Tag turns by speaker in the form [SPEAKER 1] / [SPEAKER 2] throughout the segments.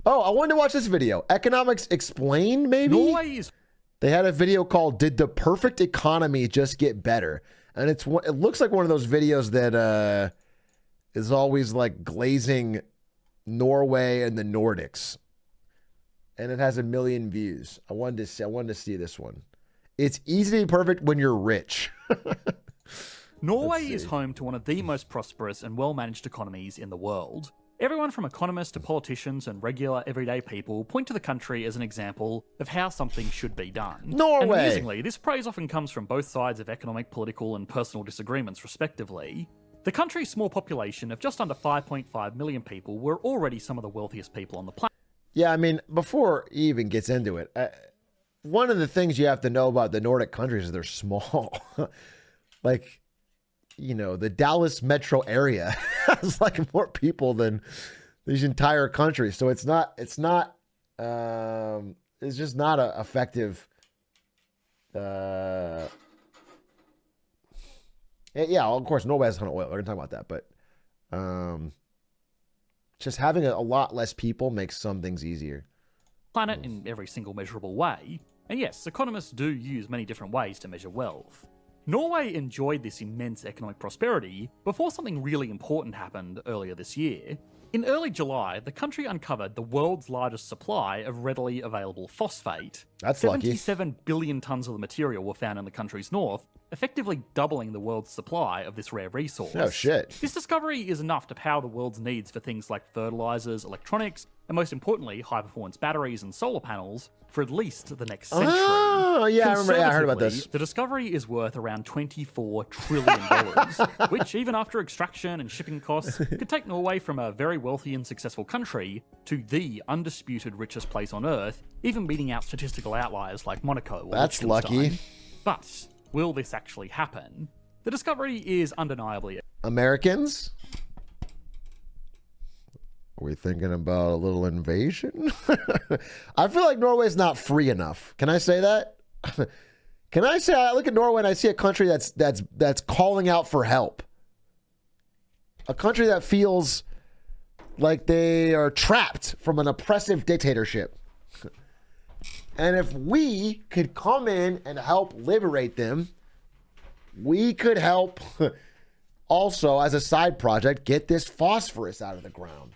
[SPEAKER 1] Oh, I wanted to watch this video. Economics Explained, maybe?
[SPEAKER 2] Norway is...
[SPEAKER 1] They had a video called "Did the Perfect Economy Just Get Better?" And it looks like one of those videos that is always like glazing Norway and the Nordics. And it has 1 million views. I wanted to see this one. It's easy to be perfect when you're rich.
[SPEAKER 2] Norway is home to one of the most prosperous and well-managed economies in the world. Everyone from economists to politicians and regular everyday people point to the country as an example of how something should be done.
[SPEAKER 1] Norway!
[SPEAKER 2] And amusingly, this praise often comes from both sides of economic, political and personal disagreements respectively. The country's small population of just under 5.5 million people were already some of the wealthiest people on the planet.
[SPEAKER 1] Yeah, I mean, before he even gets into it, one of the things you have to know about the Nordic countries is they're small. Like, you know, the Dallas metro area has like more people than these entire countries. So it's just not a effective. Yeah, of course, Norway has a ton of oil. We're gonna talk about that, but just having a lot less people makes some things easier.
[SPEAKER 2] Planet in every single measurable way. And yes, economists do use many different ways to measure wealth. Norway enjoyed this immense economic prosperity before something really important happened earlier this year. In early July, the country uncovered the world's largest supply of readily available phosphate.
[SPEAKER 1] That's lucky.
[SPEAKER 2] 77 billion tons of the material were found in the country's north, effectively doubling the world's supply of this rare resource.
[SPEAKER 1] Oh shit.
[SPEAKER 2] This discovery is enough to power the world's needs for things like fertilizers, electronics, and most importantly, high-performance batteries and solar panels for at least the next century.
[SPEAKER 1] Oh, yeah, I remember. Yeah, I heard about this.
[SPEAKER 2] The discovery is worth around $24 trillion, which, even after extraction and shipping costs, could take Norway from a very wealthy and successful country to the undisputed richest place on Earth, even beating out statistical outliers like Monaco or
[SPEAKER 1] That's
[SPEAKER 2] Liechtenstein.
[SPEAKER 1] lucky.
[SPEAKER 2] But will this actually happen? The discovery is undeniably...
[SPEAKER 1] Americans? Are we thinking about a little invasion? I feel like Norway's not free enough. Can I say that? Can I say I look at Norway and I see a country that's calling out for help? A country that feels like they are trapped from an oppressive dictatorship. And if we could come in and help liberate them, we could help also, as a side project, get this phosphorus out of the ground.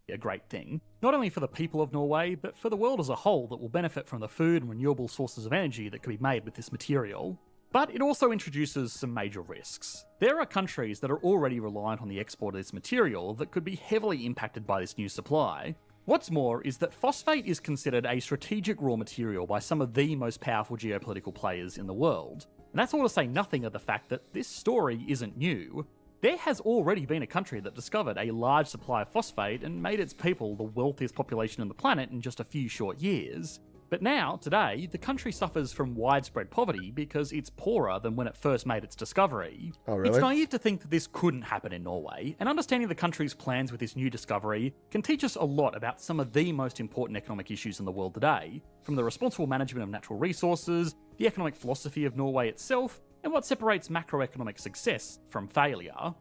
[SPEAKER 2] A great thing, not only for the people of Norway, but for the world as a whole that will benefit from the food and renewable sources of energy that can be made with this material. But it also introduces some major risks. There are countries that are already reliant on the export of this material that could be heavily impacted by this new supply. What's more is that phosphate is considered a strategic raw material by some of the most powerful geopolitical players in the world. And that's all to say nothing of the fact that this story isn't new. There has already been a country that discovered a large supply of phosphate and made its people the wealthiest population on the planet in just a few short years. But now, today, the country suffers from widespread poverty because it's poorer than when it first made its discovery.
[SPEAKER 1] Oh, really?
[SPEAKER 2] It's naive to think that this couldn't happen in Norway, and understanding the country's plans with this new discovery can teach us a lot about some of the most important economic issues in the world today, from the responsible management of natural resources, the economic philosophy of Norway itself, and what separates macroeconomic success from failure.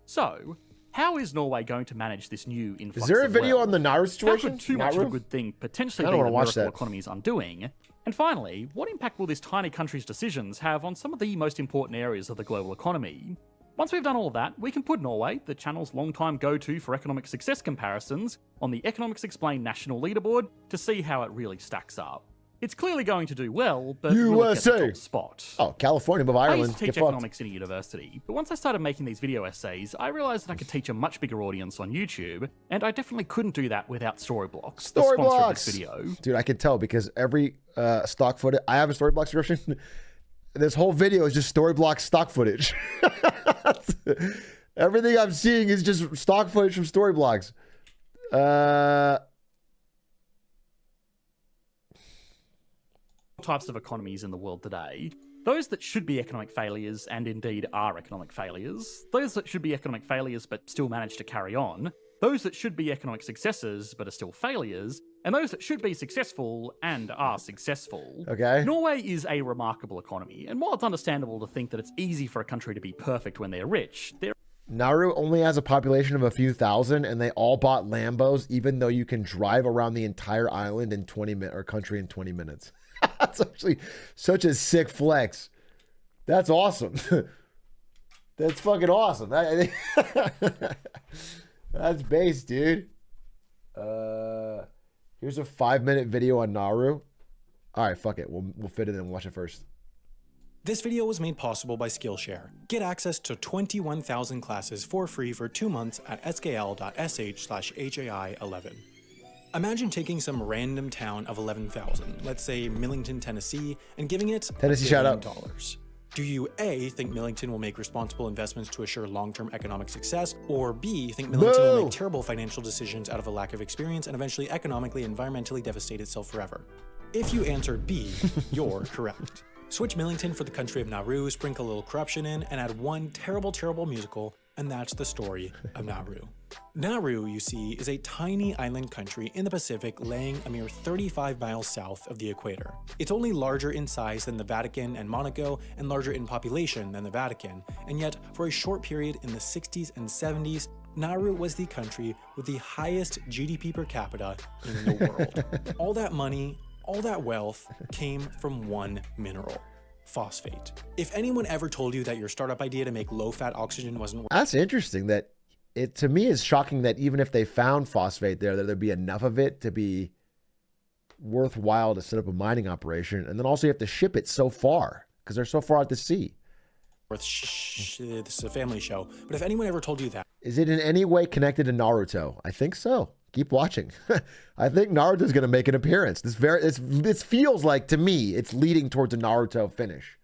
[SPEAKER 2] So, how is Norway going to manage this new influx
[SPEAKER 1] Is there a
[SPEAKER 2] of
[SPEAKER 1] video
[SPEAKER 2] wealth?
[SPEAKER 1] on the Nauru situation?
[SPEAKER 2] How could too much of a good thing potentially
[SPEAKER 1] I
[SPEAKER 2] be
[SPEAKER 1] don't
[SPEAKER 2] the
[SPEAKER 1] wanna watch
[SPEAKER 2] miracle
[SPEAKER 1] that.
[SPEAKER 2] economy's undoing? And finally, what impact will this tiny country's decisions have on some of the most important areas of the global economy? Once we've done all of that, we can put Norway, the channel's long-time go-to for economic success comparisons, on the Economics Explained national leaderboard to see how it really stacks up. It's clearly going to do well, but will it get the
[SPEAKER 1] USA.
[SPEAKER 2] top spot?
[SPEAKER 1] Oh, California above
[SPEAKER 2] I
[SPEAKER 1] Ireland.
[SPEAKER 2] used to
[SPEAKER 1] Get
[SPEAKER 2] teach
[SPEAKER 1] fucked.
[SPEAKER 2] economics in a university, but once I started making these video essays, I realised that I could teach a much bigger audience on YouTube, and I definitely couldn't do that without Storyblocks, the sponsor of this video.
[SPEAKER 1] Dude, I can tell because every stock footage, I have a Storyblocks subscription. This whole video is just Storyblocks stock footage. Everything I'm seeing is just stock footage from Storyblocks.
[SPEAKER 2] Types of economies in the world today. Those that should be economic failures and indeed are economic failures. Those that should be economic failures but still manage to carry on. Those that should be economic successes but are still failures. And those that should be successful and are successful.
[SPEAKER 1] Okay.
[SPEAKER 2] Norway is a remarkable economy, and while it's understandable to think that it's easy for a country to be perfect when they're rich, there
[SPEAKER 1] Nauru only has a population of a few thousand, and they all bought Lambos, even though you can drive around the entire island in 20 minutes or country in 20 minutes. That's actually such a sick flex. That's awesome. That's fucking awesome. That's base, dude. Here's a 5-minute video on Nauru. All right, fuck it. We'll fit it in and watch it first.
[SPEAKER 3] This video was made possible by Skillshare. Get access to 21,000 classes for free for 2 months at skl.sh/HAI11. Imagine taking some random town of 11,000, let's say Millington, Tennessee, and giving it
[SPEAKER 1] Tennessee, shout out.
[SPEAKER 3] $1 billion. Do you A, think Millington will make responsible investments to assure long-term economic success, or B, think Millington will make terrible financial decisions out of a lack of experience and eventually economically and environmentally devastate itself forever? If you answered B, you're correct. Switch Millington for the country of Nauru, sprinkle a little corruption in, and add one terrible, terrible musical, and that's the story of Nauru. Nauru, you see, is a tiny island country in the Pacific laying a mere 35 miles south of the equator. It's only larger in size than the Vatican and Monaco, and larger in population than the Vatican, and yet, for a short period in the 60s and 70s, Nauru was the country with the highest GDP per capita in the world. All that money, all that wealth came from one mineral: phosphate. If anyone ever told you that your startup idea to make low-fat oxygen wasn't working,
[SPEAKER 1] That's interesting. That it, to me, is shocking that even if they found phosphate there, that there'd be enough of it to be worthwhile to set up a mining operation. And then also you have to ship it so far because they're so far out to sea.
[SPEAKER 3] this is a family show, but if anyone ever told you that,
[SPEAKER 1] Is it in any way connected to Naruto? I think so. Keep watching. I think Naruto's going to make an appearance. This feels like, to me, it's leading towards a Naruto finish.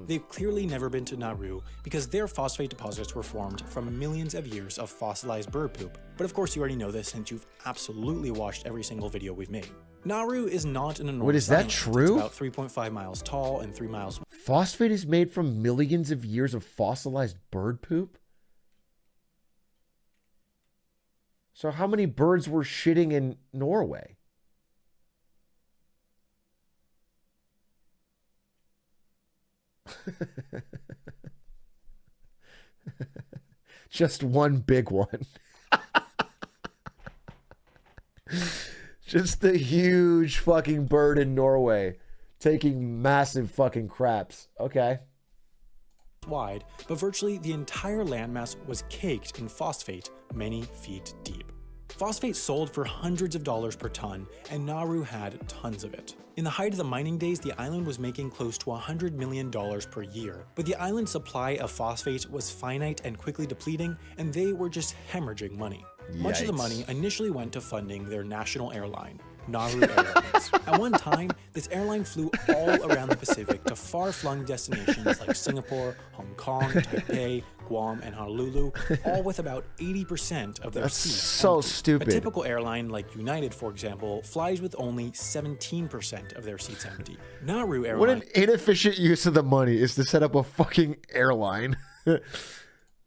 [SPEAKER 3] they've clearly never been to Nauru because their phosphate deposits were formed from millions of years of fossilized bird poop. But of course you already know this since you've absolutely watched every single video we've made. Nauru is not an enormous
[SPEAKER 1] Wait, is that
[SPEAKER 3] island.
[SPEAKER 1] true?
[SPEAKER 3] It's about 3.5 miles tall and 3 miles.
[SPEAKER 1] Phosphate is made from millions of years of fossilized bird poop? So how many birds were shitting in Norway? Just one big one. Just the huge fucking bird in Norway taking massive fucking craps. Okay.
[SPEAKER 3] Wide, but virtually the entire landmass was caked in phosphate many feet deep. Phosphate sold for hundreds of dollars per ton, and Nauru had tons of it. In the height of the mining days, the island was making close to $100 million per year, but the island's supply of phosphate was finite and quickly depleting, and they were just hemorrhaging money. Much of the money initially went to funding their national airline, Nauru Airlines. At one time, this airline flew all around the Pacific to far-flung destinations like Singapore, Hong Kong, Taipei, Guam, and Honolulu, all with about 80% of their seats
[SPEAKER 1] so
[SPEAKER 3] empty.
[SPEAKER 1] stupid.
[SPEAKER 3] A typical airline like United, for example, flies with only 17% of their seats empty. Nauru Airlines,
[SPEAKER 1] What an inefficient use of the money is to set up a fucking airline.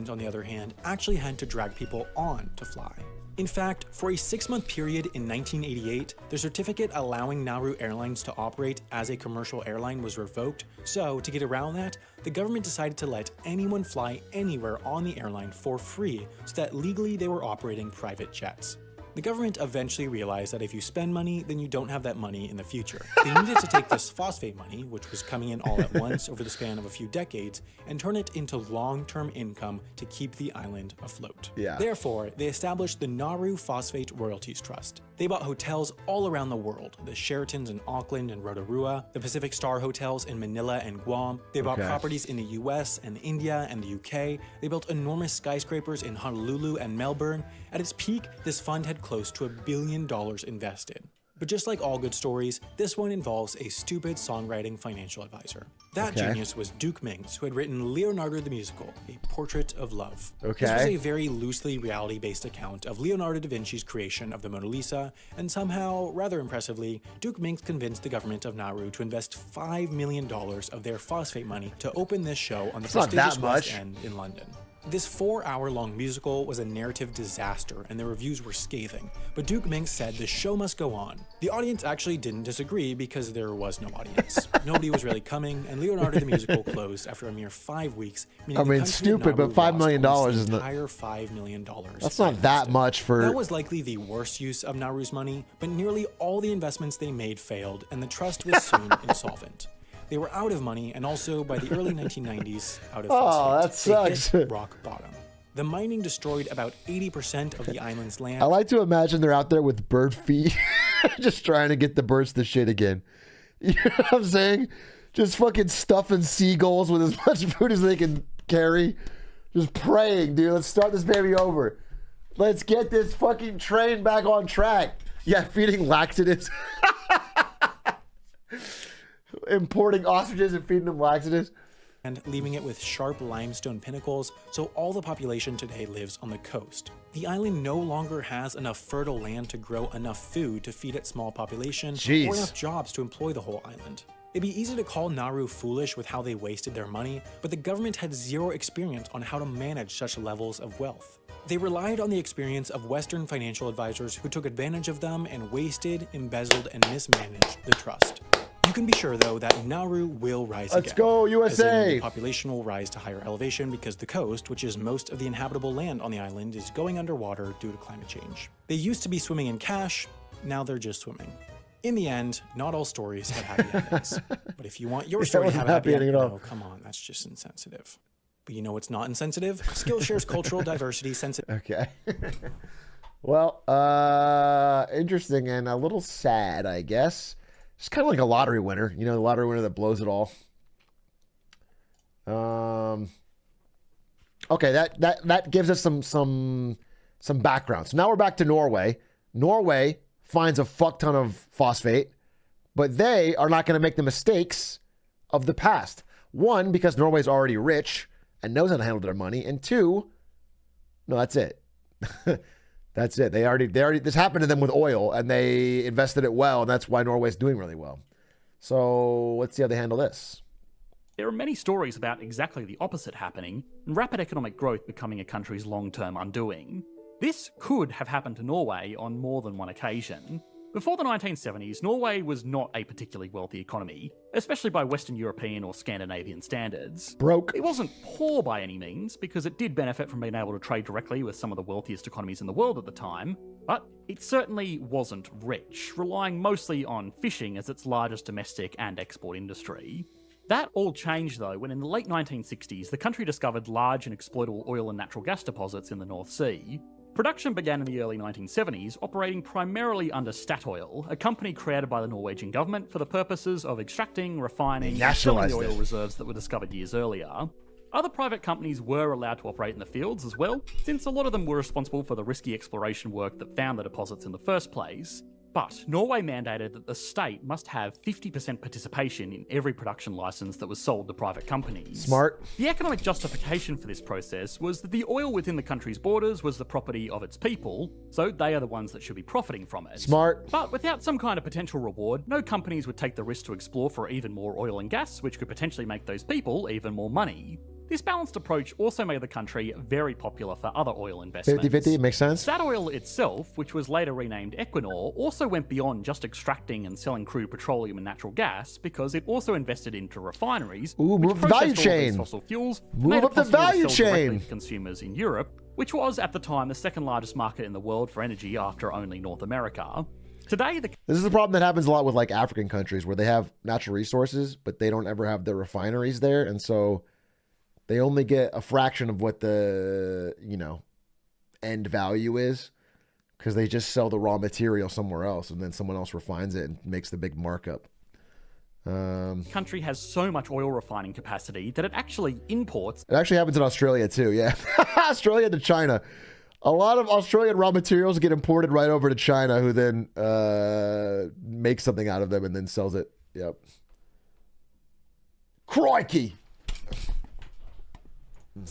[SPEAKER 3] on the other hand, actually had to drag people on to fly. In fact, for a 6-month period in 1988, the certificate allowing Nauru Airlines to operate as a commercial airline was revoked, so to get around that, the government decided to let anyone fly anywhere on the airline for free so that legally they were operating private jets. The government eventually realized that if you spend money, then you don't have that money in the future. They needed to take this phosphate money, which was coming in all at once over the span of a few decades, and turn it into long-term income to keep the island afloat.
[SPEAKER 1] Yeah.
[SPEAKER 3] Therefore, they established the Nauru Phosphate Royalties Trust. They bought hotels all around the world, the Sheratons in Auckland and Rotorua, the Pacific Star Hotels in Manila and Guam. They bought properties in the US and India and the UK. They built enormous skyscrapers in Honolulu and Melbourne. At its peak, this fund had close to $1 billion invested. But just like all good stories, this one involves a stupid songwriting financial advisor. That genius was Duke Ming's, who had written Leonardo the Musical, A Portrait of Love. This was a very loosely reality-based account of Leonardo da Vinci's creation of the Mona Lisa, and somehow, rather impressively, Duke Ming's convinced the government of Nauru to invest $5 million of their phosphate money to open this show on the prestigious West End in London. This 4-hour-long musical was a narrative disaster, and the reviews were scathing, but Duke Mink said the show must go on. The audience actually didn't disagree because there was no audience. Nobody was really coming, and Leonardo the Musical closed after a mere 5 weeks.
[SPEAKER 1] I mean, stupid, but $5 million is
[SPEAKER 3] the entire $5 million.
[SPEAKER 1] That's not that much for.
[SPEAKER 3] That was likely the worst use of Nauru's money, but nearly all the investments they made failed, and the trust was soon insolvent. They were out of money, and also by the early 1990s, out of phosphate.
[SPEAKER 1] That sucks.
[SPEAKER 3] They hit rock bottom. The mining destroyed about 80% of the island's land.
[SPEAKER 1] I like to imagine they're out there with bird feet, just trying to get the birds to shit again. You know what I'm saying? Just fucking stuffing seagulls with as much food as they can carry. Just praying, dude. Let's start this baby over. Let's get this fucking train back on track. Yeah, feeding laxatives. Importing ostriches and feeding them laxatives.
[SPEAKER 3] And leaving it with sharp limestone pinnacles, so all the population today lives on the coast. The island no longer has enough fertile land to grow enough food to feed its small population, or enough jobs to employ the whole island. It'd be easy to call Nauru foolish with how they wasted their money, but the government had zero experience on how to manage such levels of wealth. They relied on the experience of Western financial advisors who took advantage of them and wasted, embezzled, and mismanaged the trust. You can be sure, though, that Nauru will rise again.
[SPEAKER 1] Let's go, USA!
[SPEAKER 3] The population will rise to higher elevation because the coast, which is most of the inhabitable land on the island, is going underwater due to climate change. They used to be swimming in cash, now they're just swimming. In the end, not all stories have happy endings. But if you want your story to have a happy ending, no, come on, that's just insensitive. But you know what's not insensitive? Skillshare's cultural diversity sensitive.
[SPEAKER 1] Okay. Well, interesting and a little sad, I guess. It's kind of like a lottery winner, you know, the lottery winner that blows it all. Okay, that gives us some background. So now we're back to Norway. Norway finds a fuck ton of phosphate, but they are not going to make the mistakes of the past. One, because Norway's already rich and knows how to handle their money, and two, no, that's it. That's it. They already, this happened to them with oil, and they invested it well, and that's why Norway's doing really well. So let's see how they handle this.
[SPEAKER 2] There are many stories about exactly the opposite happening, and rapid economic growth becoming a country's long-term undoing. This could have happened to Norway on more than one occasion. Before the 1970s, Norway was not a particularly wealthy economy, especially by Western European or Scandinavian standards.
[SPEAKER 1] Broke.
[SPEAKER 2] It wasn't poor by any means, because it did benefit from being able to trade directly with some of the wealthiest economies in the world at the time, but it certainly wasn't rich, relying mostly on fishing as its largest domestic and export industry. That all changed though when in the late 1960s the country discovered large and exploitable oil and natural gas deposits in the North Sea. Production began in the early 1970s, operating primarily under Statoil, a company created by the Norwegian government for the purposes of extracting, refining, and selling the oil reserves that were discovered years earlier. Other private companies were allowed to operate in the fields as well, since a lot of them were responsible for the risky exploration work that found the deposits in the first place. But Norway mandated that the state must have 50% participation in every production license that was sold to private companies.
[SPEAKER 1] Smart.
[SPEAKER 2] The economic justification for this process was that the oil within the country's borders was the property of its people, so they are the ones that should be profiting from it.
[SPEAKER 1] Smart.
[SPEAKER 2] But without some kind of potential reward, no companies would take the risk to explore for even more oil and gas, which could potentially make those people even more money. This balanced approach also made the country very popular for other oil investments.
[SPEAKER 1] 50-50, makes sense.
[SPEAKER 2] Statoil itself, which was later renamed Equinor, also went beyond just extracting and selling crude petroleum and natural gas because it also invested into refineries,
[SPEAKER 1] move up the value chain.
[SPEAKER 2] Fossil fuels,
[SPEAKER 1] move up the value chain.
[SPEAKER 2] To consumers in Europe, which was at the time the second largest market in the world for energy after only North America. Today, this
[SPEAKER 1] is the problem that happens a lot with like African countries where they have natural resources, but they don't ever have their refineries there, and so they only get a fraction of what the, end value is because they just sell the raw material somewhere else and then someone else refines it and makes the big markup.
[SPEAKER 2] Country has so much oil refining capacity that it actually imports.
[SPEAKER 1] It actually happens in Australia too, yeah. Australia to China. A lot of Australian raw materials get imported right over to China, who then makes something out of them and then sells it. Yep. Crikey!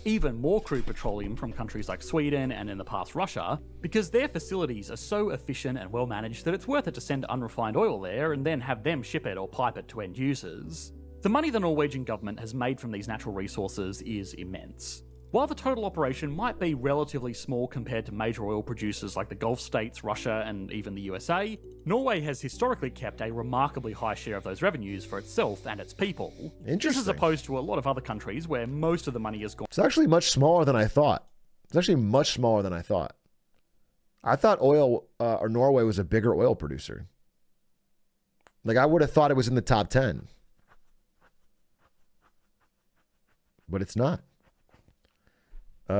[SPEAKER 2] Even more crude petroleum from countries like Sweden and in the past Russia, because their facilities are so efficient and well managed that it's worth it to send unrefined oil there and then have them ship it or pipe it to end users. The money the Norwegian government has made from these natural resources is immense. While the total operation might be relatively small compared to major oil producers like the Gulf states, Russia, and even the USA, Norway has historically kept a remarkably high share of those revenues for itself and its people.
[SPEAKER 1] Interesting.
[SPEAKER 2] This is opposed to a lot of other countries where most of the money has gone.
[SPEAKER 1] It's actually much smaller than I thought. It's actually much smaller than I thought. I thought or Norway was a bigger oil producer. Like, I would have thought it was in the top 10. But it's not.
[SPEAKER 2] Be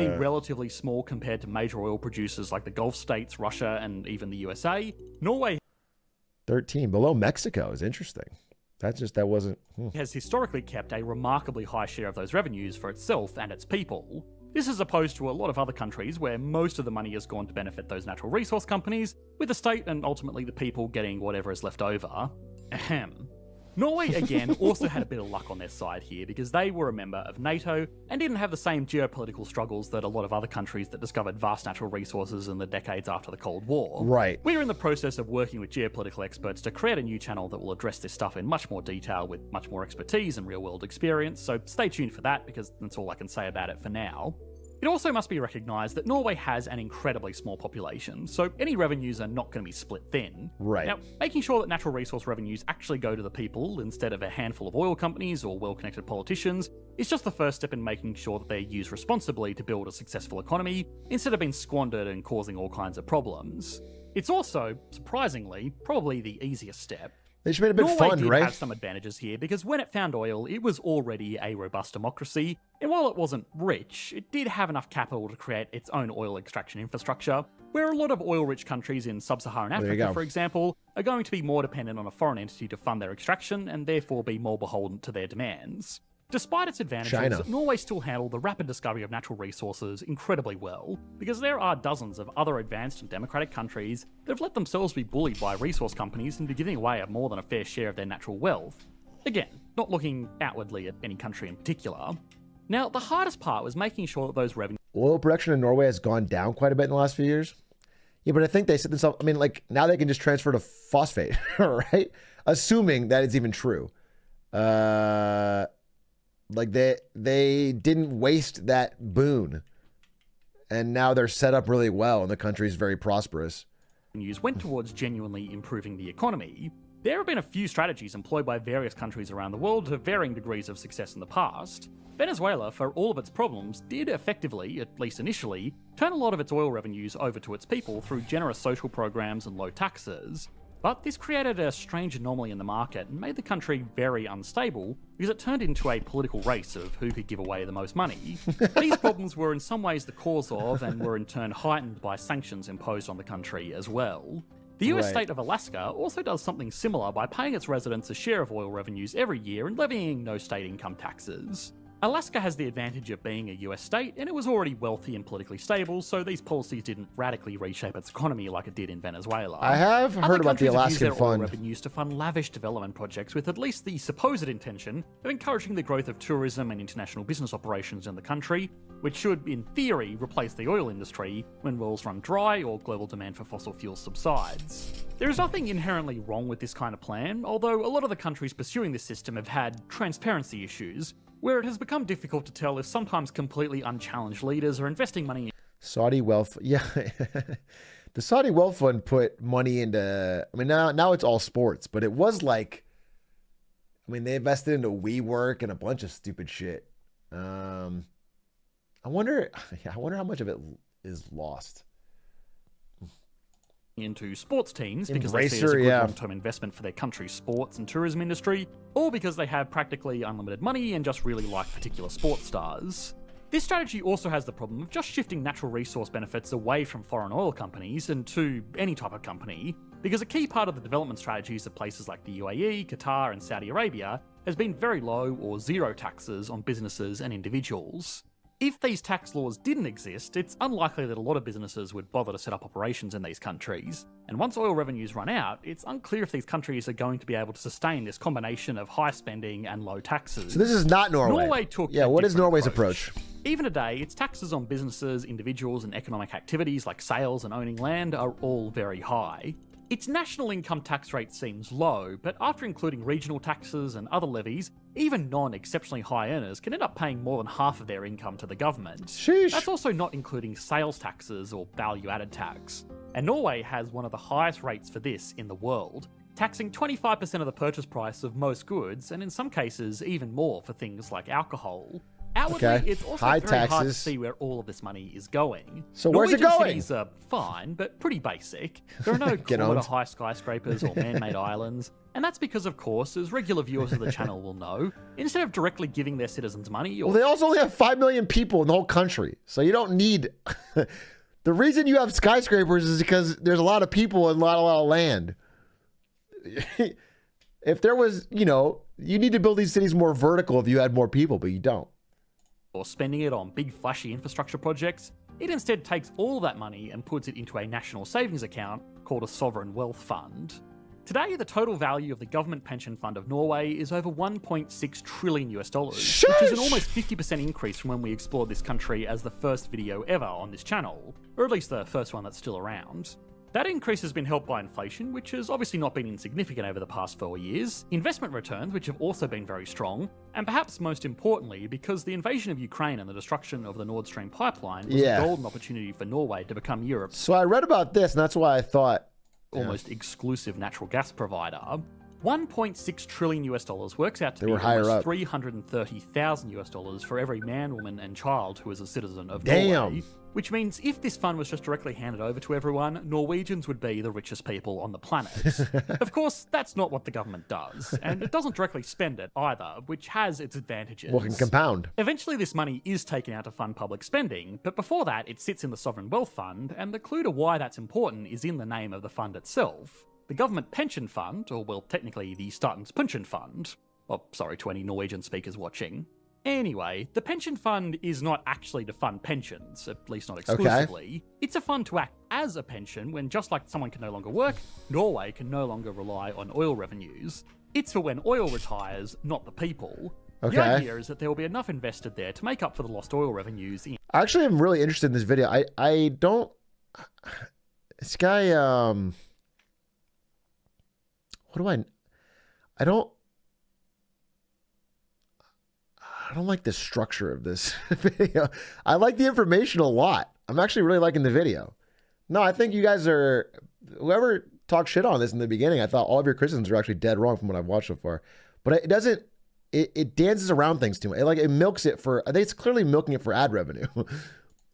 [SPEAKER 2] relatively small compared to major oil producers like the Gulf states, Russia, and even the USA. Norway
[SPEAKER 1] 13, below Mexico is interesting. That wasn't.
[SPEAKER 2] Has historically kept a remarkably high share of those revenues for itself and its people. This is opposed to a lot of other countries where most of the money has gone to benefit those natural resource companies, with the state and ultimately the people getting whatever is left over. Ahem. Norway, again, also had a bit of luck on their side here because they were a member of NATO and didn't have the same geopolitical struggles that a lot of other countries that discovered vast natural resources in the decades after the Cold War.
[SPEAKER 1] Right.
[SPEAKER 2] We're in the process of working with geopolitical experts to create a new channel that will address this stuff in much more detail with much more expertise and real-world experience, so stay tuned for that because that's all I can say about it for now. It also must be recognised that Norway has an incredibly small population, so any revenues are not going to be split thin.
[SPEAKER 1] Right.
[SPEAKER 2] Now, making sure that natural resource revenues actually go to the people instead of a handful of oil companies or well-connected politicians is just the first step in making sure that they're used responsibly to build a successful economy instead of being squandered and causing all kinds of problems. It's also, surprisingly, probably the easiest step.
[SPEAKER 1] They just made it a bit
[SPEAKER 2] Norway
[SPEAKER 1] fun,
[SPEAKER 2] did
[SPEAKER 1] right?
[SPEAKER 2] have some advantages here because when it found oil, it was already a robust democracy, and while it wasn't rich, it did have enough capital to create its own oil extraction infrastructure, where a lot of oil-rich countries in sub-Saharan Africa, for example, are going to be more dependent on a foreign entity to fund their extraction and therefore be more beholden to their demands. Despite its advantages, Norway still handled the rapid discovery of natural resources incredibly well, because there are dozens of other advanced and democratic countries that have let themselves be bullied by resource companies into giving away a more than a fair share of their natural wealth. Again, not looking outwardly at any country in particular. Now, the hardest part was making sure that those revenues...
[SPEAKER 1] Oil production in Norway has gone down quite a bit in the last few years. Yeah, but I think they said themselves, I mean, like, now they can just transfer to phosphate, right? Assuming that it's even true. Like they didn't waste that boon, and now they're set up really well, and the country's very prosperous.
[SPEAKER 2] Went towards genuinely improving the economy. There have been a few strategies employed by various countries around the world to varying degrees of success in the past. Venezuela, for all of its problems, did effectively, at least initially, turn a lot of its oil revenues over to its people through generous social programs and low taxes. But this created a strange anomaly in the market and made the country very unstable because it turned into a political race of who could give away the most money. These problems were in some ways the cause of and were in turn heightened by sanctions imposed on the country as well. The US state of Alaska also does something similar by paying its residents a share of oil revenues every year and levying no state income taxes. Alaska has the advantage of being a US state, and it was already wealthy and politically stable, so these policies didn't radically reshape its economy like it did in Venezuela.
[SPEAKER 1] I have heard about the Alaskan
[SPEAKER 2] fund. Oil revenues to fund lavish development projects with at least the supposed intention of encouraging the growth of tourism and international business operations in the country, which should, in theory, replace the oil industry when wells run dry or global demand for fossil fuels subsides. There is nothing inherently wrong with this kind of plan, although a lot of the countries pursuing this system have had transparency issues, where it has become difficult to tell if sometimes completely unchallenged leaders are investing money in
[SPEAKER 1] Saudi wealth. Yeah. The Saudi wealth fund put money into, I mean, now it's all sports, but it was like, I mean, they invested into WeWork and a bunch of stupid shit. I wonder how much of it is lost.
[SPEAKER 2] Into sports teams because they see it as a good long-term investment for their country's sports and tourism industry, or because they have practically unlimited money and just really like particular sports stars. This strategy also has the problem of just shifting natural resource benefits away from foreign oil companies and to any type of company, because a key part of the development strategies of places like the UAE, Qatar, and Saudi Arabia has been very low or zero taxes on businesses and individuals. If these tax laws didn't exist, it's unlikely that a lot of businesses would bother to set up operations in these countries. And once oil revenues run out, it's unclear if these countries are going to be able to sustain this combination of high spending and low taxes.
[SPEAKER 1] So this is not Norway.
[SPEAKER 2] Norway took
[SPEAKER 1] what is Norway's approach?
[SPEAKER 2] Even today, its taxes on businesses, individuals, and economic activities like sales and owning land are all very high. Its national income tax rate seems low, but after including regional taxes and other levies, even non-exceptionally high earners can end up paying more than half of their income to the government.
[SPEAKER 1] Sheesh.
[SPEAKER 2] That's also not including sales taxes or value-added tax. And Norway has one of the highest rates for this in the world, taxing 25% of the purchase price of most goods, and in some cases even more for things like alcohol. Outwardly,
[SPEAKER 1] Okay.
[SPEAKER 2] it's also
[SPEAKER 1] High
[SPEAKER 2] very hard to
[SPEAKER 1] taxes.
[SPEAKER 2] see where all of this money is going.
[SPEAKER 1] So where's it
[SPEAKER 2] Norwegian
[SPEAKER 1] going?
[SPEAKER 2] cities are fine, but pretty basic. There are no
[SPEAKER 1] Get owned.
[SPEAKER 2] kilometre-high skyscrapers or man-made islands. And that's because, of course, as regular viewers of the channel will know, instead of directly giving their citizens money or
[SPEAKER 1] Well, they also only have 5 million people in the whole country. So you don't need... The reason you have skyscrapers is because there's a lot of people and a lot of land. If there was, you need to build these cities more vertical if you had more people, but you don't.
[SPEAKER 2] spending it on big flashy infrastructure projects, it instead takes all of that money and puts it into a national savings account called a sovereign wealth fund. Today, the total value of the government pension fund of Norway is over $1.6 trillion, which is an almost 50% increase from when we explored this country as the first video ever on this channel, or at least the first one that's still around. That increase has been helped by inflation, which has obviously not been insignificant over the past 4 years, investment returns, which have also been very strong, and perhaps most importantly, because the invasion of Ukraine and the destruction of the Nord Stream pipeline was a golden opportunity for Norway to become Europe's
[SPEAKER 1] So I read about this, and that's why I thought...
[SPEAKER 2] almost exclusive natural gas provider. $1.6 trillion works out to be
[SPEAKER 1] higher
[SPEAKER 2] almost
[SPEAKER 1] up.
[SPEAKER 2] $330,000 for every man, woman, and child who is a citizen of
[SPEAKER 1] Damn.
[SPEAKER 2] Norway. Which means if this fund was just directly handed over to everyone, Norwegians would be the richest people on the planet. Of course, that's not what the government does, and it doesn't directly spend it either, which has its advantages.
[SPEAKER 1] Well, can compound.
[SPEAKER 2] Eventually, this money is taken out to fund public spending, but before that, it sits in the Sovereign Wealth Fund, and the clue to why that's important is in the name of the fund itself. The Government Pension Fund, or well, technically the Statens Pension Fund. Oh, sorry to any Norwegian speakers watching. Anyway, the pension fund is not actually to fund pensions, at least not exclusively. It's a fund to act as a pension when, just like someone can no longer work, Norway can no longer rely on oil revenues. It's for when oil retires, not the people. The idea is that there will be enough invested there to make up for the lost oil revenues.
[SPEAKER 1] I actually am really interested in this video. I don't... This guy, what do I don't like the structure of this video. I like the information a lot. I'm actually really liking the video. No, I think you guys are... Whoever talked shit on this in the beginning, I thought all of your criticisms are actually dead wrong from what I've watched so far. But it doesn't... It dances around things too much. It milks it for... I think it's clearly milking it for ad revenue.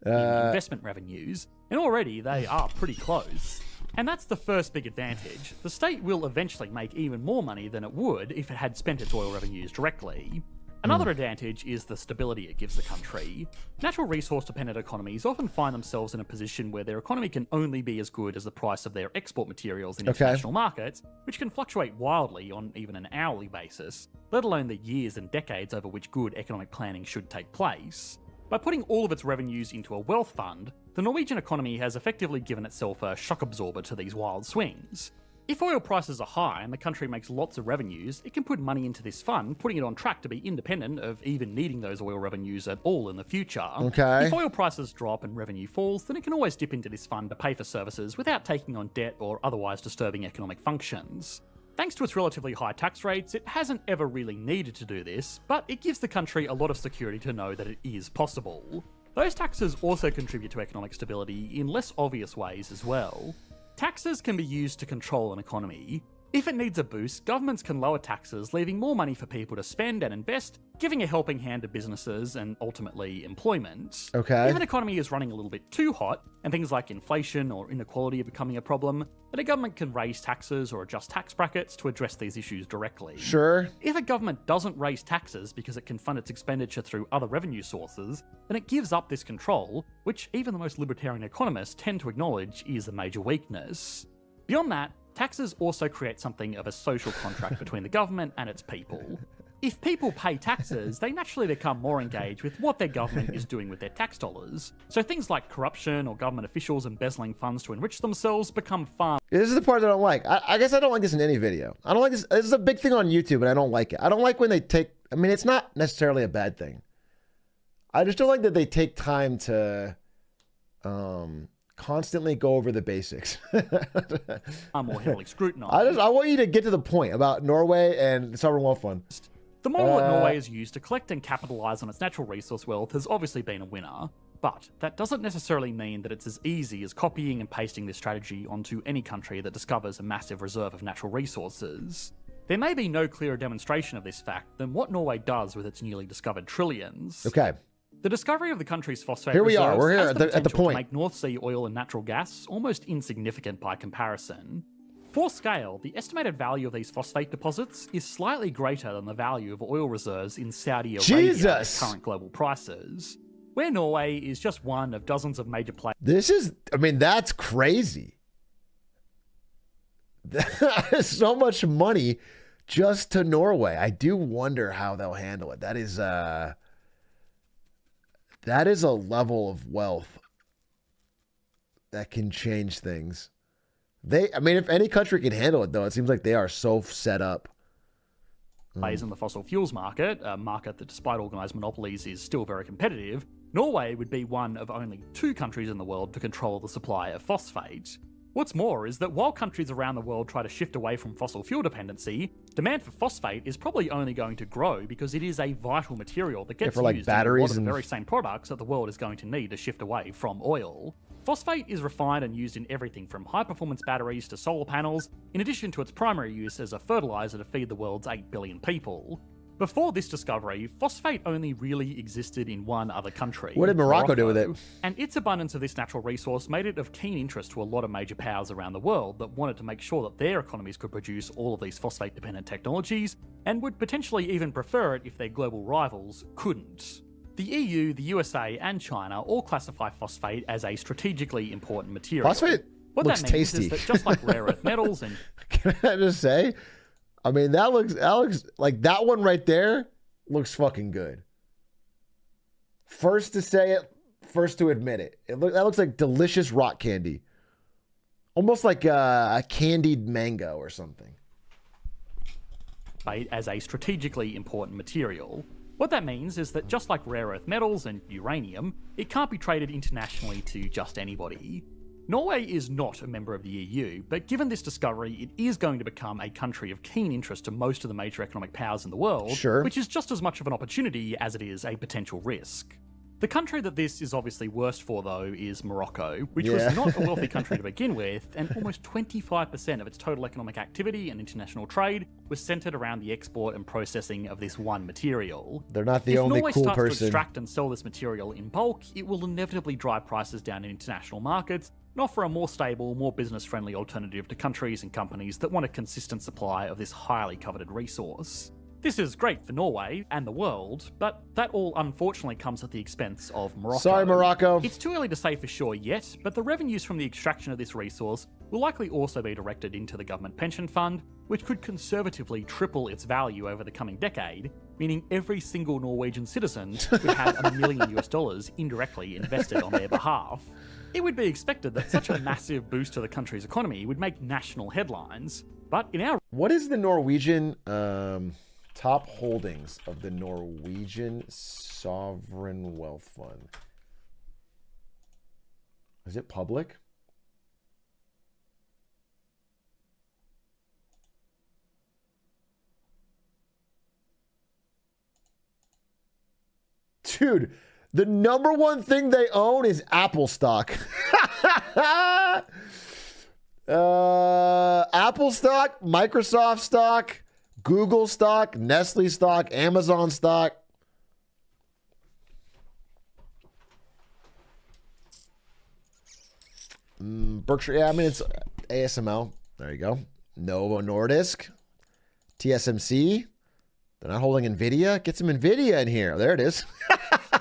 [SPEAKER 2] Investment revenues, and already they are pretty close. And that's the first big advantage. The state will eventually make even more money than it would if it had spent its oil revenues directly. Another advantage is the stability it gives the country. Natural resource-dependent economies often find themselves in a position where their economy can only be as good as the price of their export materials in international markets, which can fluctuate wildly on even an hourly basis, let alone the years and decades over which good economic planning should take place. By putting all of its revenues into a wealth fund, the Norwegian economy has effectively given itself a shock absorber to these wild swings. If oil prices are high and the country makes lots of revenues, it can put money into this fund, putting it on track to be independent of even needing those oil revenues at all in the future. If oil prices drop and revenue falls, then it can always dip into this fund to pay for services without taking on debt or otherwise disturbing economic functions. Thanks to its relatively high tax rates, it hasn't ever really needed to do this, but it gives the country a lot of security to know that it is possible. Those taxes also contribute to economic stability in less obvious ways as well. Taxes can be used to control an economy. If it needs a boost, governments can lower taxes, leaving more money for people to spend and invest, giving a helping hand to businesses and ultimately employment. If an economy is running a little bit too hot, and things like inflation or inequality are becoming a problem, then a government can raise taxes or adjust tax brackets to address these issues directly. If a government doesn't raise taxes because it can fund its expenditure through other revenue sources, then it gives up this control, which even the most libertarian economists tend to acknowledge is a major weakness. Beyond that, taxes also create something of a social contract between the government and its people. If people pay taxes, they naturally become more engaged with what their government is doing with their tax dollars. So things like corruption or government officials embezzling funds to enrich themselves become far...
[SPEAKER 1] This is the part that I don't like. I guess I don't like this in any video. I don't like this. This is a big thing on YouTube, and I don't like it. I don't like when they take... I mean, it's not necessarily a bad thing. I just don't like that they take time to Constantly go over the basics.
[SPEAKER 2] Are more heavily scrutinised.
[SPEAKER 1] I want you to get to the point about Norway and the Sovereign Wealth Fund.
[SPEAKER 2] The model that Norway has used to collect and capitalise on its natural resource wealth has obviously been a winner, but that doesn't necessarily mean that it's as easy as copying and pasting this strategy onto any country that discovers a massive reserve of natural resources. There may be no clearer demonstration of this fact than what Norway does with its newly discovered trillions.
[SPEAKER 1] Okay.
[SPEAKER 2] The discovery of the country's phosphate
[SPEAKER 1] Here we
[SPEAKER 2] reserves
[SPEAKER 1] are. We're here
[SPEAKER 2] has
[SPEAKER 1] at
[SPEAKER 2] the
[SPEAKER 1] the
[SPEAKER 2] potential
[SPEAKER 1] point.
[SPEAKER 2] to make North Sea oil and natural gas almost insignificant by comparison. For scale, the estimated value of these phosphate deposits is slightly greater than the value of oil reserves in Saudi Arabia at current global prices, where Norway is just one of dozens of major players.
[SPEAKER 1] That's crazy. That is so much money just to Norway. I do wonder how they'll handle it. That is a level of wealth that can change things. If any country can handle it, though, it seems like they are so set up.
[SPEAKER 2] Plays in the fossil fuels market, a market that, despite organised monopolies, is still very competitive. Norway would be one of only 2 countries in the world to control the supply of phosphate. What's more is that while countries around the world try to shift away from fossil fuel dependency, demand for phosphate is probably only going to grow because it is a vital material that gets used in a lot of the very same products that the world is going to need to shift away from oil. Phosphate is refined and used in everything from high-performance batteries to solar panels, in addition to its primary use as a fertilizer to feed the world's 8 billion people. Before this discovery, phosphate only really existed in one other country.
[SPEAKER 1] What did Morocco do with it?
[SPEAKER 2] And its abundance of this natural resource made it of keen interest to a lot of major powers around the world that wanted to make sure that their economies could produce all of these phosphate-dependent technologies, and would potentially even prefer it if their global rivals couldn't. The EU, the USA, and China all classify phosphate as a strategically important material.
[SPEAKER 1] Phosphate
[SPEAKER 2] what
[SPEAKER 1] looks
[SPEAKER 2] that means
[SPEAKER 1] tasty.
[SPEAKER 2] is that just like rare earth metals and...
[SPEAKER 1] Can I just say? That looks like that one right there looks fucking good. First to say it, first to admit it. That looks like delicious rock candy. Almost like a candied mango or something.
[SPEAKER 2] As a strategically important material. What that means is that just like rare earth metals and uranium, it can't be traded internationally to just anybody. Norway is not a member of the EU, but given this discovery, it is going to become a country of keen interest to most of the major economic powers in the world, which is just as much of an opportunity as it is a potential risk. The country that this is obviously worst for, though, is Morocco, which was not a wealthy country to begin with, and almost 25% of its total economic activity and international trade was centered around the export and processing of this one material.
[SPEAKER 1] They're not the only cool person.
[SPEAKER 2] If Norway starts to extract and sell this material in bulk, it will inevitably drive prices down in international markets and offer a more stable, more business-friendly alternative to countries and companies that want a consistent supply of this highly coveted resource. This is great for Norway and the world, but that all unfortunately comes at the expense of Morocco.
[SPEAKER 1] Sorry, Morocco.
[SPEAKER 2] It's too early to say for sure yet, but the revenues from the extraction of this resource will likely also be directed into the government pension fund, which could conservatively triple its value over the coming decade, meaning every single Norwegian citizen would have $1 million indirectly invested on their behalf. It would be expected that such a massive boost to the country's economy would make national headlines, but in our...
[SPEAKER 1] What is the Norwegian... top holdings of the Norwegian Sovereign Wealth Fund? Is it public? Dude, the number one thing they own is Apple stock. Apple stock, Microsoft stock, Google stock, Nestle stock, Amazon stock. Berkshire, it's ASML. There you go. Novo Nordisk, TSMC. They're not holding NVIDIA. Get some NVIDIA in here. There it is.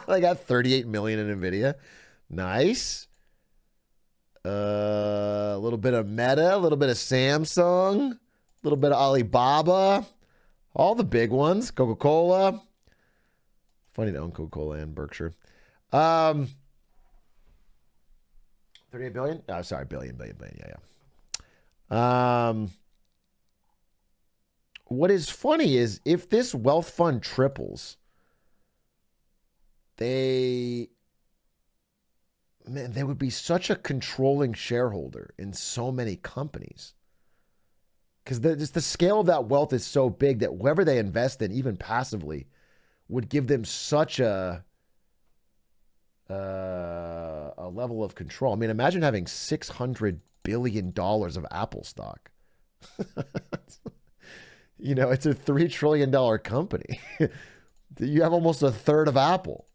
[SPEAKER 1] They got 38 million in NVIDIA. Nice. A little bit of Meta, a little bit of Samsung. A little bit of Alibaba, all the big ones, Coca-Cola. Funny to own Coca-Cola and Berkshire. 38 billion? Oh, sorry, billion. Yeah. What is funny is if this wealth fund triples, they man, they would be such a controlling shareholder in so many companies. Because just the scale of that wealth is so big that whoever they invest in, even passively, would give them such a level of control. I mean, imagine having $600 billion of Apple stock. You know, it's a $3 trillion company. You have almost a third of Apple.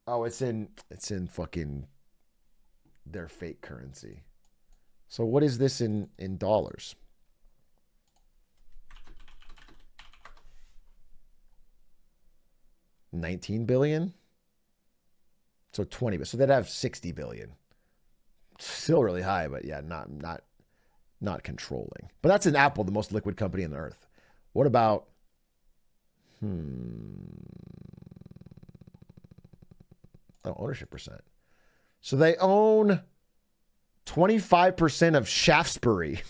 [SPEAKER 1] Oh, it's in fucking their fake currency. So what is this in dollars? $19 billion? So 20. So they'd have 60 billion. Still really high, but yeah, not controlling. But that's in Apple, the most liquid company on the earth. What about ownership percent. So they own 25% of Shaftesbury.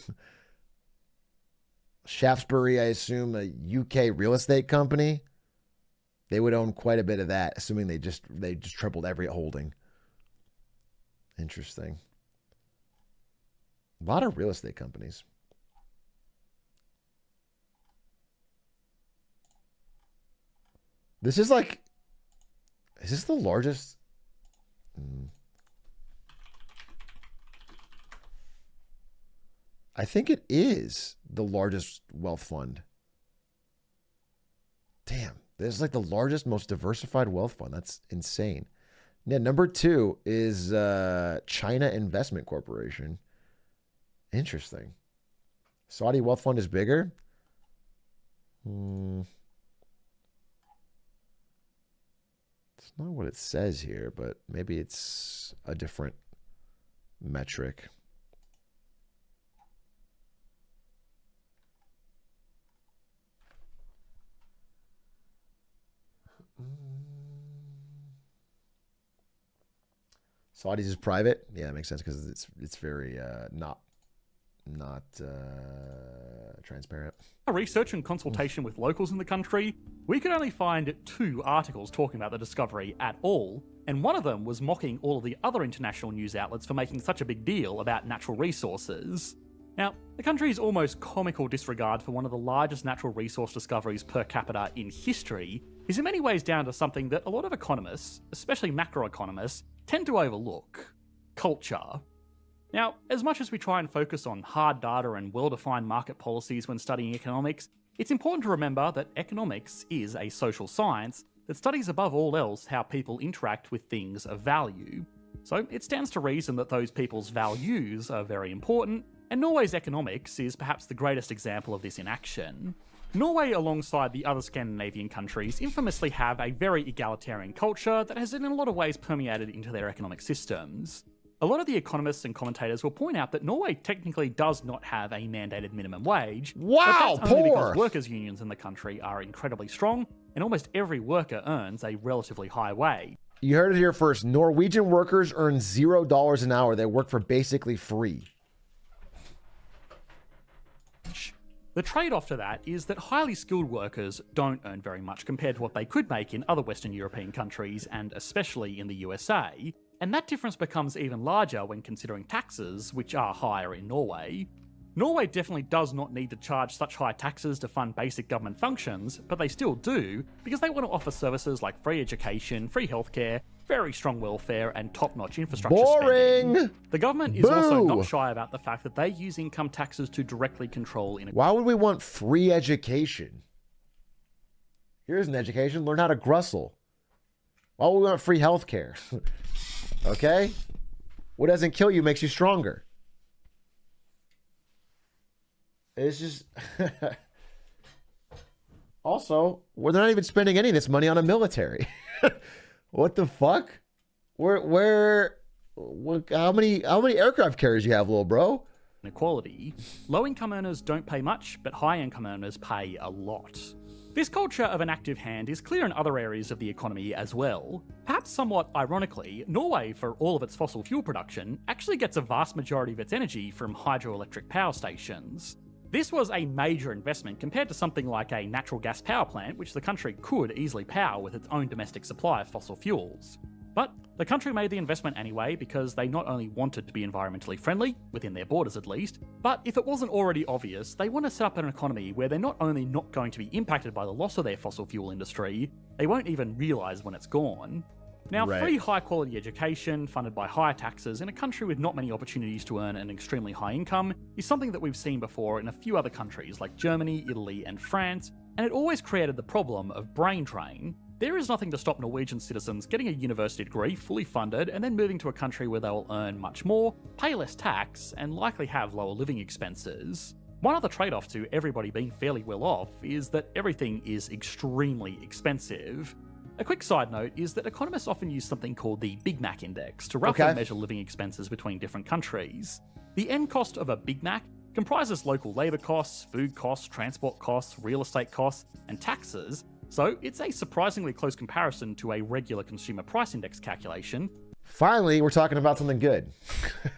[SPEAKER 1] Shaftesbury, I assume, a UK real estate company. They would own quite a bit of that, assuming they just tripled every holding. Interesting. A lot of real estate companies. This is like, is this the largest? I think it is the largest wealth fund. Damn, this is like the largest, most diversified wealth fund. That's insane. Yeah, number 2 is China Investment Corporation. Interesting. Saudi wealth fund is bigger. It's not what it says here, but maybe it's a different metric. Saudis is private. Yeah, that makes sense because it's very not transparent.
[SPEAKER 2] Research and consultation with locals in the country, we could only find 2 articles talking about the discovery at all, and one of them was mocking all of the other international news outlets for making such a big deal about natural resources. Now, the country's almost comical disregard for one of the largest natural resource discoveries per capita in history is in many ways down to something that a lot of economists, especially macroeconomists, tend to overlook: culture. Now, as much as we try and focus on hard data and well-defined market policies when studying economics, it's important to remember that economics is a social science that studies above all else how people interact with things of value. So it stands to reason that those people's values are very important, and Norway's economics is perhaps the greatest example of this in action. Norway, alongside the other Scandinavian countries, infamously have a very egalitarian culture that has in a lot of ways permeated into their economic systems. A lot of the economists and commentators will point out that Norway technically does not have a mandated minimum wage.
[SPEAKER 1] Wow,
[SPEAKER 2] but that's only
[SPEAKER 1] poor!
[SPEAKER 2] because workers' unions in the country are incredibly strong, and almost every worker earns a relatively high wage.
[SPEAKER 1] You heard it here first. Norwegian workers earn $0 an hour. They work for basically free.
[SPEAKER 2] The trade-off to that is that highly skilled workers don't earn very much compared to what they could make in other Western European countries, and especially in the USA, and that difference becomes even larger when considering taxes, which are higher in Norway. Norway definitely does not need to charge such high taxes to fund basic government functions, but they still do, because they want to offer services like free education, free healthcare, very strong welfare, and top-notch infrastructure spending. The government is also not shy about the fact that they use income taxes to directly control inequality.
[SPEAKER 1] Why would we want free education? Here's an education. Learn how to grustle. Why would we want free healthcare? Okay? What doesn't kill you makes you stronger. It's just... Also, they're not even spending any of this money on a military. What the fuck? How many aircraft carriers you have, little bro?
[SPEAKER 2] Inequality. Low-income earners don't pay much, but high-income earners pay a lot. This culture of an active hand is clear in other areas of the economy as well. Perhaps somewhat ironically, Norway, for all of its fossil fuel production, actually gets a vast majority of its energy from hydroelectric power stations. This was a major investment compared to something like a natural gas power plant, which the country could easily power with its own domestic supply of fossil fuels. But the country made the investment anyway because they not only wanted to be environmentally friendly, within their borders at least, but if it wasn't already obvious, they want to set up an economy where they're not only not going to be impacted by the loss of their fossil fuel industry, they won't even realise when it's gone. Now, free high-quality education, funded by higher taxes, in a country with not many opportunities to earn an extremely high income, is something that we've seen before in a few other countries like Germany, Italy, and France, and it always created the problem of brain drain. There is nothing to stop Norwegian citizens getting a university degree fully funded and then moving to a country where they will earn much more, pay less tax, and likely have lower living expenses. One other trade-off to everybody being fairly well off is that everything is extremely expensive. A quick side note is that economists often use something called the Big Mac Index to roughly measure living expenses between different countries. The end cost of a Big Mac comprises local labour costs, food costs, transport costs, real estate costs, and taxes, so it's a surprisingly close comparison to a regular consumer price index calculation.
[SPEAKER 1] Finally, we're talking about something good.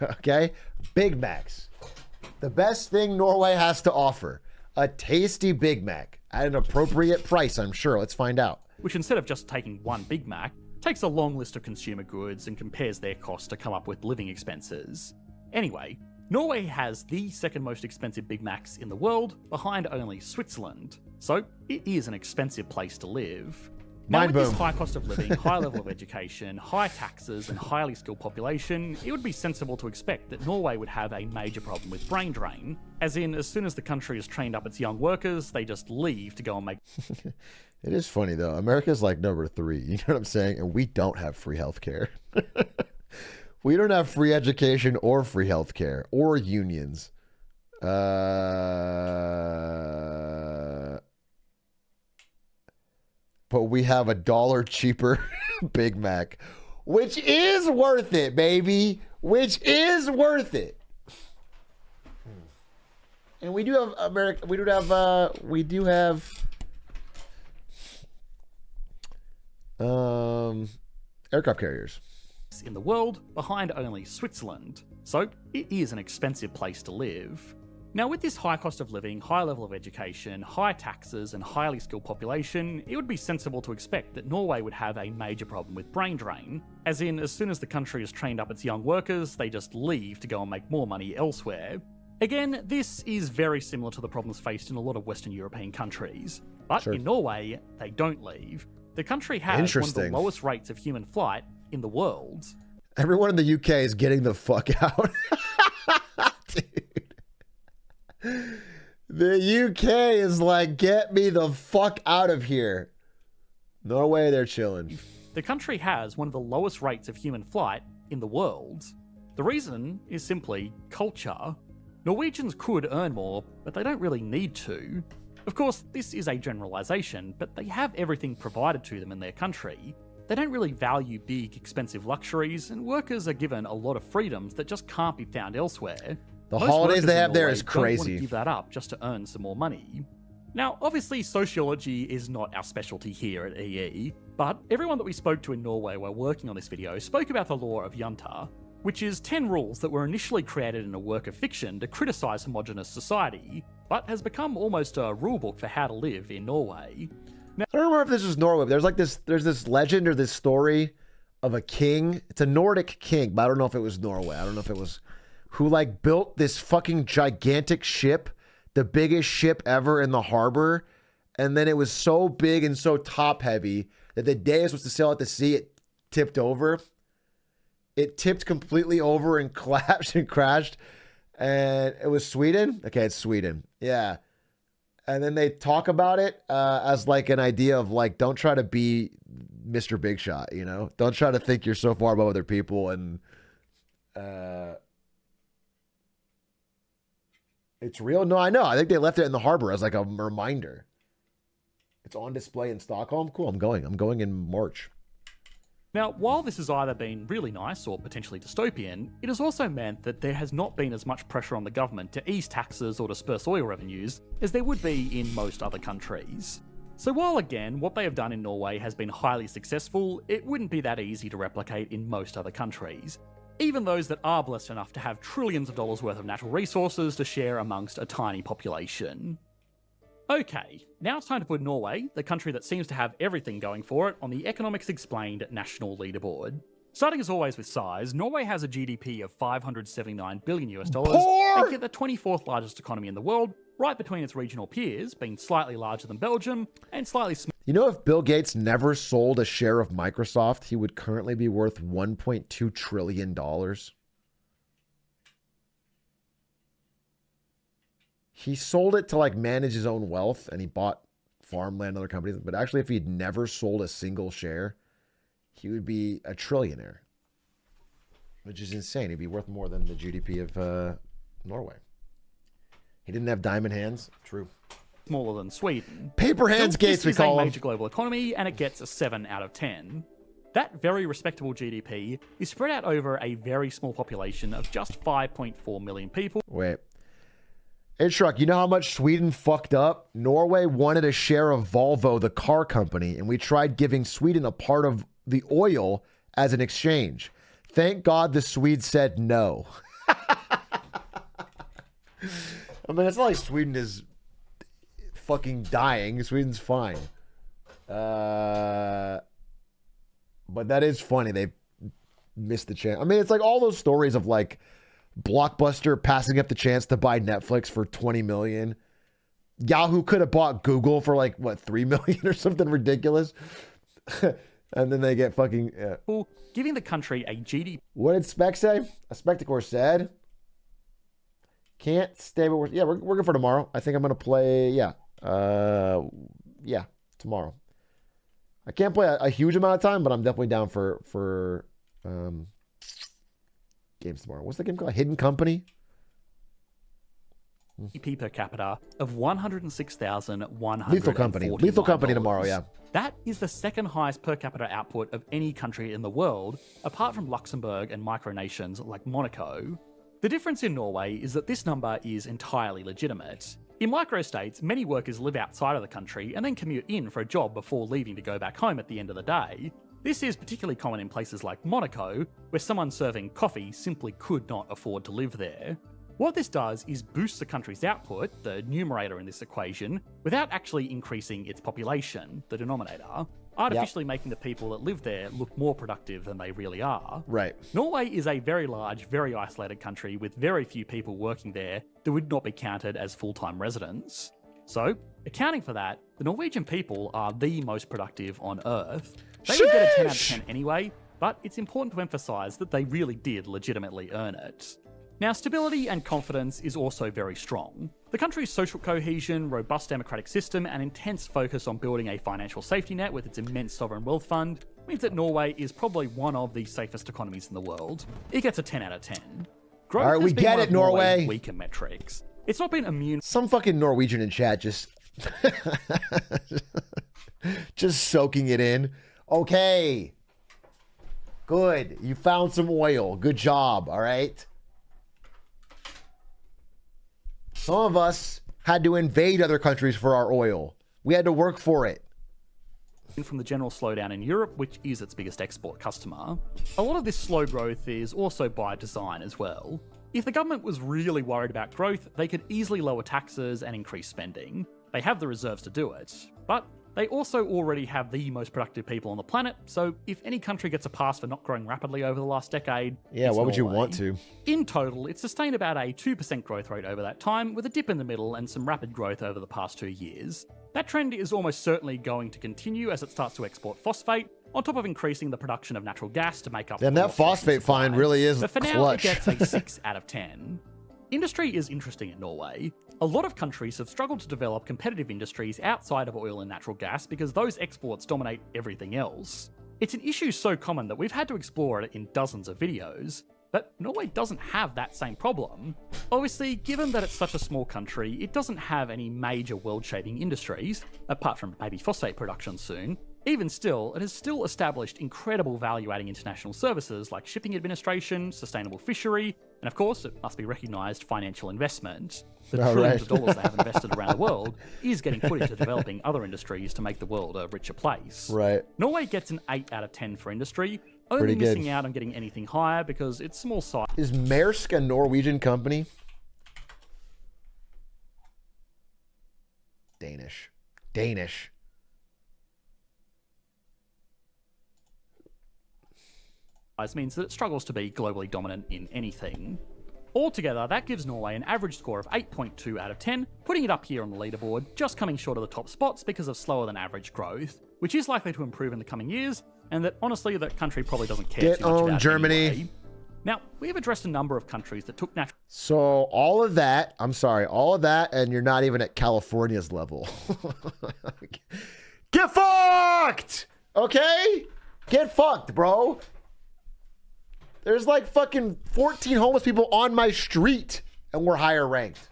[SPEAKER 1] Okay? Big Macs. The best thing Norway has to offer. A tasty Big Mac at an appropriate price, I'm sure. Let's find out.
[SPEAKER 2] Which, instead of just taking one Big Mac, takes a long list of consumer goods and compares their costs to come up with living expenses. Anyway, Norway has the second most expensive Big Macs in the world, behind only Switzerland. So it is an expensive place to live. Now, with this high cost of living, high level of education, high taxes, and highly skilled population, it would be sensible to expect that Norway would have a major problem with brain drain. As in, as soon as the country has trained up its young workers, they just leave to go and make...
[SPEAKER 1] It is funny, though. America's like number 3, you know what I'm saying? And we don't have free healthcare. We don't have free education or free healthcare or unions. But we have $1 cheaper Big Mac, which is worth it, baby. Which is worth it. And we do have America. We do have aircraft carriers
[SPEAKER 2] in the world, behind only Switzerland. So it is an expensive place to live. Now, with this high cost of living, high level of education, high taxes, and highly skilled population, it would be sensible to expect that Norway would have a major problem with brain drain. As in, as soon as the country has trained up its young workers, they just leave to go and make more money elsewhere. Again, this is very similar to the problems faced in a lot of Western European countries. But in Norway, they don't leave. The country has one of the lowest rates of human flight in the world.
[SPEAKER 1] Everyone in the UK is getting the fuck out. Dude. The UK is like, get me the fuck out of here. Norway, they're chilling.
[SPEAKER 2] The country has one of the lowest rates of human flight in the world. The reason is simply culture. Norwegians could earn more, but they don't really need to. Of course, this is a generalisation, but they have everything provided to them in their country. They don't really value big, expensive luxuries, and workers are given a lot of freedoms that just can't be found elsewhere.
[SPEAKER 1] The holidays they have there is crazy.
[SPEAKER 2] Don't want to give that up just to earn some more money. Now, obviously, sociology is not our specialty here at EE, but everyone that we spoke to in Norway while working on this video spoke about the law of Junta, which is 10 rules that were initially created in a work of fiction to criticise homogenous society, but has become almost a rulebook for how to live in Norway. Now,
[SPEAKER 1] I don't remember if this was Norway, but there's this legend or this story of a king. It's a Nordic king, but I don't know if it was Norway. I don't know if it was... who like built this fucking gigantic ship, the biggest ship ever in the harbor. And then it was so big and so top heavy that the day it was supposed to sail out to sea, it tipped over. It tipped completely over and collapsed and crashed. And it was Sweden. Okay, it's Sweden. Yeah. And then they talk about it as like an idea of like, don't try to be Mr. Big Shot, you know? Don't try to think you're so far above other people. And it's real? No, I know. I think they left it in the harbor as like a reminder. It's on display in Stockholm. Cool, I'm going. I'm going in March.
[SPEAKER 2] Now, while this has either been really nice or potentially dystopian, it has also meant that there has not been as much pressure on the government to ease taxes or disperse oil revenues as there would be in most other countries. So while again, what they have done in Norway has been highly successful, it wouldn't be that easy to replicate in most other countries. even those that are blessed enough to have trillions of dollars worth of natural resources to share amongst a tiny population. Okay, now it's time to put Norway, the country that seems to have everything going for it, on the Economics Explained national leaderboard. Starting as always with size, Norway has a GDP of $579 billion making it the 24th largest economy in the world, right between its regional peers, being slightly larger than Belgium and slightly smaller.
[SPEAKER 1] You know, if Bill Gates never sold a share of Microsoft, he would currently be worth $1.2 trillion. He sold it to like manage his own wealth, and he bought farmland and other companies. But actually, if he'd never sold a single share, he would be a trillionaire, which is insane. He'd be worth more than the GDP of Norway. He didn't have diamond hands. True.
[SPEAKER 2] Smaller than Sweden.
[SPEAKER 1] Paper hands, Gates, we call
[SPEAKER 2] a
[SPEAKER 1] him.
[SPEAKER 2] major global economy, and it gets a 7 out of 10. That very respectable GDP is spread out over a very small population of just 5.4 million people.
[SPEAKER 1] Wait. Atrioc, you know how much Sweden fucked up? Norway wanted a share of Volvo, the car company, and we tried giving Sweden a part of the oil as an exchange. Thank God the Swedes said no. I mean, it's not like Sweden is fucking dying. Sweden's fine. But that is funny. They missed the chance. I mean, it's like all those stories of like Blockbuster passing up the chance to buy Netflix for $20 million. Yahoo could have bought Google for like, what, $3 million or something ridiculous. And then they get fucking...
[SPEAKER 2] Giving the country a GDP...
[SPEAKER 1] What did Spec say? A Spectacor said... Can't stay, but we're good for tomorrow. I think I'm going to play, tomorrow. I can't play a huge amount of time, but I'm definitely down for games tomorrow. What's the game called? Hidden Company?
[SPEAKER 2] GDP per capita of $106,100.
[SPEAKER 1] Lethal Company tomorrow, yeah.
[SPEAKER 2] That is the second highest per capita output of any country in the world, apart from Luxembourg and micronations like Monaco. The difference in Norway is that this number is entirely legitimate. In microstates, many workers live outside of the country and then commute in for a job before leaving to go back home at the end of the day. This is particularly common in places like Monaco, where someone serving coffee simply could not afford to live there. What this does is boost the country's output, the numerator in this equation, without actually increasing its population, the denominator, artificially making the people that live there look more productive than they really are.
[SPEAKER 1] Right.
[SPEAKER 2] Norway is a very large, very isolated country with very few people working there that would not be counted as full-time residents. So, accounting for that, the Norwegian people are the most productive on Earth. They would get a 10 out of 10 anyway, but it's important to emphasise that they really did legitimately earn it. Now, stability and confidence is also very strong. The country's social cohesion, robust democratic system, and intense focus on building a financial safety net with its immense sovereign wealth fund means that Norway is probably one of the safest economies in the world. It gets a 10 out of 10. Growth
[SPEAKER 1] all right, we get it, Norway.
[SPEAKER 2] Weaker metrics. It's not been immune.
[SPEAKER 1] Some fucking Norwegian in chat just just soaking it in. Okay. Good. You found some oil. Good job. All right. Some of us had to invade other countries for our oil. We had to work for it.
[SPEAKER 2] From the general slowdown in Europe, which is its biggest export customer. A lot of this slow growth is also by design as well. If the government was really worried about growth, they could easily lower taxes and increase spending. They have the reserves to do it. But they also already have the most productive people on the planet, so if any country gets a pass for not growing rapidly over the last decade,
[SPEAKER 1] yeah, why would you want to?
[SPEAKER 2] In total, it's sustained about a 2% growth rate over that time, with a dip in the middle and some rapid growth over the past 2 years. That trend is almost certainly going to continue as it starts to export phosphate, on top of increasing the production of natural gas to make up.
[SPEAKER 1] And that phosphate find really is
[SPEAKER 2] but for
[SPEAKER 1] clutch.
[SPEAKER 2] Now, it gets a 6 out of 10. Industry is interesting in Norway. A lot of countries have struggled to develop competitive industries outside of oil and natural gas because those exports dominate everything else. It's an issue so common that we've had to explore it in dozens of videos, but Norway doesn't have that same problem. Obviously, given that it's such a small country, it doesn't have any major world-shaping industries, apart from maybe phosphate production soon. Even still, it has still established incredible value-adding international services like shipping administration, sustainable fishery, and of course, it must be recognised, financial investment. The trillions of dollars they have invested around the world is getting put into developing other industries to make the world a richer place.
[SPEAKER 1] Right.
[SPEAKER 2] Norway gets an 8 out of 10 for industry. only
[SPEAKER 1] Pretty good.
[SPEAKER 2] missing out on getting anything higher because it's small size.
[SPEAKER 1] Is Maersk a Norwegian company? Danish. Danish.
[SPEAKER 2] Means that it struggles to be globally dominant in anything. Altogether, that gives Norway an average score of 8.2 out of 10, putting it up here on the leaderboard, just coming short of the top spots because of slower than average growth, which is likely to improve in the coming years, and that honestly the country probably doesn't care
[SPEAKER 1] Get
[SPEAKER 2] too much
[SPEAKER 1] on
[SPEAKER 2] about
[SPEAKER 1] Germany.
[SPEAKER 2] anyway. Now, we have addressed a number of countries that took natural
[SPEAKER 1] So all of that, I'm sorry, all of that, and you're not even at California's level. Get fucked! Okay? Get fucked, bro. There's like fucking 14 homeless people on my street, and we're higher ranked.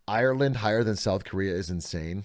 [SPEAKER 1] Ireland higher than South Korea is insane.